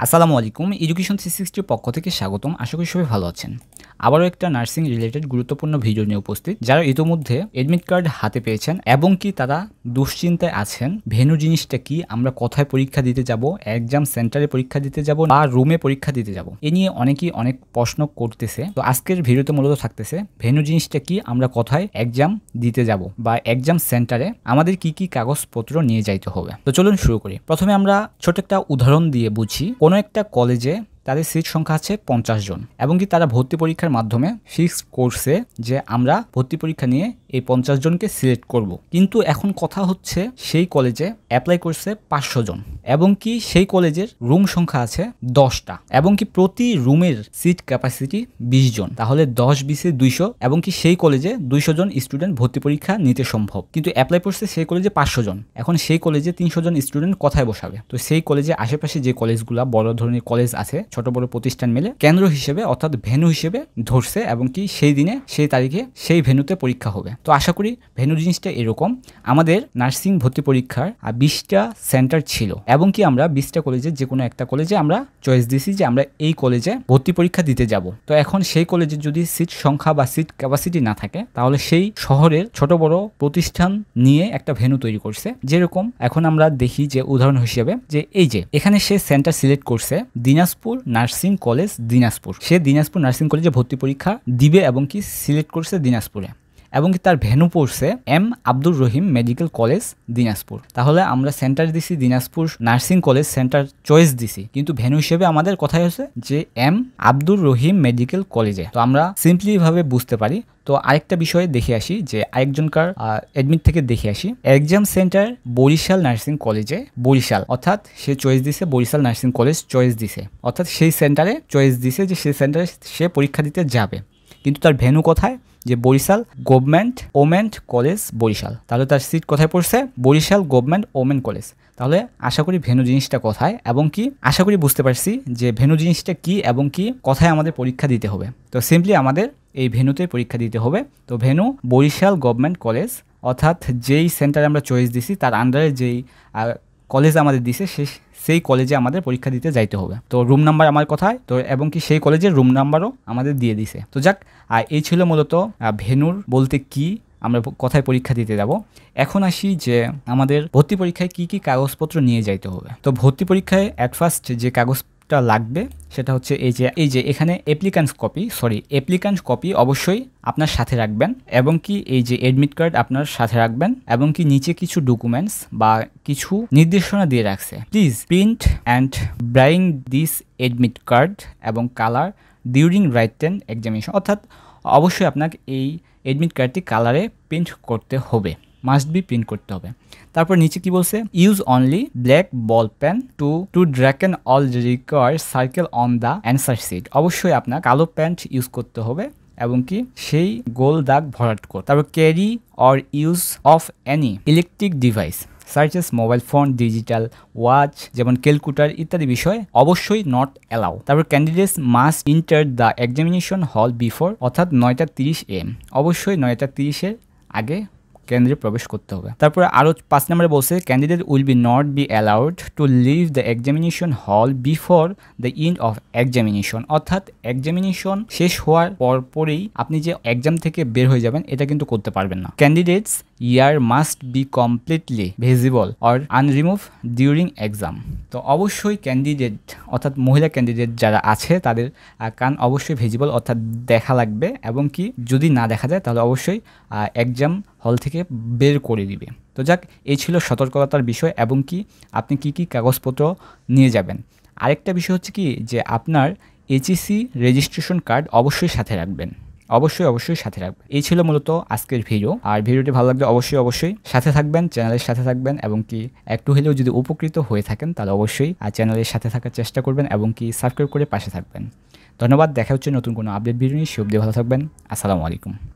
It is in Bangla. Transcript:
আসসালামু আলাইকুম। এডুকেশন 360 এর পক্ষ থেকে স্বাগতম। আশা করি সবাই ভালো আছেন। আবারও একটা নার্সিং রিলেটেড গুরুত্বপূর্ণ ভিডিও নিয়ে উপস্থিত। যারা ইতোমধ্যে এডমিট কার্ড হাতে পেয়েছেন এবং কি তারা দুশ্চিন্তায় আছেন, ভেন্যু জিনিসটা কি, আমরা কোথায় পরীক্ষা দিতে যাব, এক্সাম সেন্টারে পরীক্ষা দিতে যাব বা রুমে পরীক্ষা দিতে যাব, এ নিয়ে অনেকেই অনেক প্রশ্ন করতেছে। তো আজকের ভিডিওতে মূলত থাকতেছে ভেন্যু জিনিসটা কি, আমরা কোথায় এক্সাম দিতে যাব বা এক্সাম সেন্টারে আমাদের কি কি কাগজপত্র নিয়ে যাইতে হবে। তো চলুন শুরু করি। প্রথমে আমরা ছোট একটা উদাহরণ দিয়ে বুঝি। কোনো একটা কলেজে তাদের সিট সংখ্যা আছে 50 জন এবং কি তারা ভর্তি পরীক্ষার মাধ্যমে ফিক্স করছে যে আমরা ভর্তি পরীক্ষা নিয়ে এই 50 জনকে সিলেক্ট করব। কিন্তু এখন কথা হচ্ছে সেই কলেজে অ্যাপ্লাই করছে 500 জন এবং কি সেই কলেজের রুম সংখ্যা আছে 10টা এবং কি প্রতি রুমের সিট ক্যাপাসিটি 20 জন। তাহলে 10-20 200 এবং কি সেই কলেজে 200 জন স্টুডেন্ট ভর্তি পরীক্ষা নিতে সম্ভব। কিন্তু অ্যাপ্লাই করছে সেই কলেজে 500 জন। এখন সেই কলেজে 300 জন স্টুডেন্ট কোথায় বসাবে? তো সেই কলেজে আশেপাশে যে কলেজগুলা বড় ধরনের কলেজ আছে, ছোট বড় প্রতিষ্ঠান মিলে কেন্দ্র হিসেবে অর্থাৎ ভেন্যু হিসেবে ধরছে এবং কি সেই দিনে সেই তারিখে সেই ভেন্যুতে পরীক্ষা হবে। তো আশা করি ভেন্যু জিনিসটা এরকম। আমাদের নার্সিং ভর্তি পরীক্ষার 20টা সেন্টার ছিল এবং কি আমরা 20টা কলেজে যে কোনো একটা কলেজে আমরা চয়েস দিয়েছি যে আমরা এই কলেজে ভর্তি পরীক্ষা দিতে যাব। তো এখন সেই কলেজে যদি সিট সংখ্যা বা সিট ক্যাপাসিটি না থাকে তাহলে সেই শহরের ছোট বড় প্রতিষ্ঠান নিয়ে একটা ভেন্যু তৈরি করছে। যেরকম এখন আমরা দেখি যে উদাহরণ হিসেবে যে এই যে এখানে সে সেন্টার সিলেক্ট করছে দিনাজপুর নার্সিং কলেজ দিনাজপুর। সে দিনাজপুর নার্সিং কলেজে ভর্তি পরীক্ষা দিবে এবং কি সিলেক্ট করছে দিনাজপুরে এবং কি তার ভেন্যু পড়ছে M Abdur Rahim medical college Dinajpur. তাহলে আমরা সেন্টার দিছি Dinajpur nursing college, centre choice দিছি, কিন্তু ভেন্যু হিসেবে আমাদের কথাই হচ্ছে যে এম আব্দুর রহিম মেডিকেল কলেজে। তো আমরা সিম্পলি ভাবে বুঝতে পারি। তো আরেকটা বিষয়ে দেখে আসি যে আরেকজনকার অ্যাডমিট থেকে দেখে আসি। এক্সাম সেন্টার বরিশাল নার্সিং কলেজে, বরিশাল অর্থাৎ সে চয়েস দিছে বরিশাল নার্সিং কলেজ চয়েস দিছে, অর্থাৎ সেই সেন্টারে চয়েস দিছে যে সেই সেন্টারে সে পরীক্ষা দিতে যাবে, কিন্তু তার ভেন্যু কোথায়? যে Barishal government women college Barishal. তাহলে তার সিট কোথায় পড়ছে? Barishal government women college. তাহলে আশা করি ভেন্যু জিনিসটা কোথায় এবং কি আশা করি বুঝতে পারছি যে ভেন্যু জিনিসটা কি এবং কি কোথায় আমাদের পরীক্ষা দিতে হবে। তো সিম্পলি আমাদের এই ভেন্যুতে পরীক্ষা দিতে হবে। তো ভেন্যু বরিশাল গভর্নমেন্ট কলেজ, অর্থাৎ যেই সেন্টারে আমরা চয়েস দিছি তার আন্ডারে যেই কলেজ আমাদের দিছে সেই কলেজে আমাদের পরীক্ষা দিতে যাইতে হবে। তো রুম নাম্বার আমার কোথায়, তো এবং কি সেই কলেজের রুম নাম্বারও আমাদের দিয়ে দিছে। তো যাক, এই ছিল মূলত ভেন্যুর বলতে কি, আমরা কোথায় পরীক্ষা দিতে যাব। এখন আসি যে আমাদের ভর্তি পরীক্ষায় কি কি কাগজপত্র নিয়ে যাইতে হবে। তো ভর্তি পরীক্ষায় অ্যাট ফার্স্ট যে কাগজটা লাগবে সেটা হচ্ছে এই যে এখানে অ্যাপ্লিক্যান্ট কপি অবশ্যই আপনার সাথে রাখবেন এবং কি এই যে এডমিট কার্ড আপনার সাথে রাখবেন এবং কি নিচে কিছু ডকুমেন্টস বা কিছু নির্দেশনা দিয়ে রাখছে। Please print and ব্রাইং this admit card এবং কালার ডিউরিং রাইটেন এক্সামিনেশন, অর্থাৎ অবশ্যই আপনাকে এই এডমিট কার্ডটি কালারে প্রিন্ট করতে হবে, মাস্ট বি প্রিন্ট করতে হবে। তারপর নিচে কি বলছে? Use only black ball pen to darken all required circle on the answer sheet. অবশ্যই আপনার কালো প্যান্ট ইউজ করতে হবে এবং কি সেই গোল দাগ ভরাট করতে। তারপর carry or use of any electric device search S mobile phone, digital watch যেমন ক্যালকুলেটর ইত্যাদি বিষয় অবশ্যই নট অ্যালাউ। তারপর candidates must enter the examination hall before, অর্থাৎ 9:30 AM, অবশ্যই 9:30 আগে কেন্দ্রে প্রবেশ করতে হবে। তারপরে আরও 5 নম্বরে বলছে candidate will be not be allowed to leave the examination hall before the end of examination, অর্থাৎ এক্সামিনেশন শেষ হওয়ার পরেই আপনি যে এক্সাম থেকে বের হয়ে যাবেন এটা কিন্তু করতে পারবেন না। Candidates ear must be completely visible or unremove during exam. তো অবশ্যই ক্যান্ডিডেট অর্থাৎ মহিলা ক্যান্ডিডেট যারা আছে তাদের কান অবশ্যই ভিজিবল অর্থাৎ দেখা লাগবে এবং কি যদি না দেখা যায় তাহলে অবশ্যই এক্সাম হল থেকে বের করে দিবে। তো যাক, এই ছিল সতর্কতার বিষয় এবং কি আপনি কি কি কাগজপত্র নিয়ে যাবেন। আরেকটা বিষয় হচ্ছে কি যে আপনার এইচএসসি রেজিস্ট্রেশন কার্ড অবশ্যই সাথে রাখবেন, অবশ্যই সাথে রাখবেন। এই ছিল মূলত আজকের ভিডিও। আর ভিডিওটি ভালো লাগলে অবশ্যই সাথে থাকবেন, চ্যানেলের সাথে থাকবেন এবং কি একটু হলেও যদি উপকৃত হয়ে থাকেন তাহলে অবশ্যই চ্যানেলের সাথে থাকার চেষ্টা করবেন এবং কি সাবস্ক্রাইব করে পাশে থাকবেন। ধন্যবাদ। দেখা হচ্ছে নতুন কোনো আপডেট ভিডিও নিয়ে। সব দিয়ে ভালো থাকবেন। আসসালামু আলাইকুম।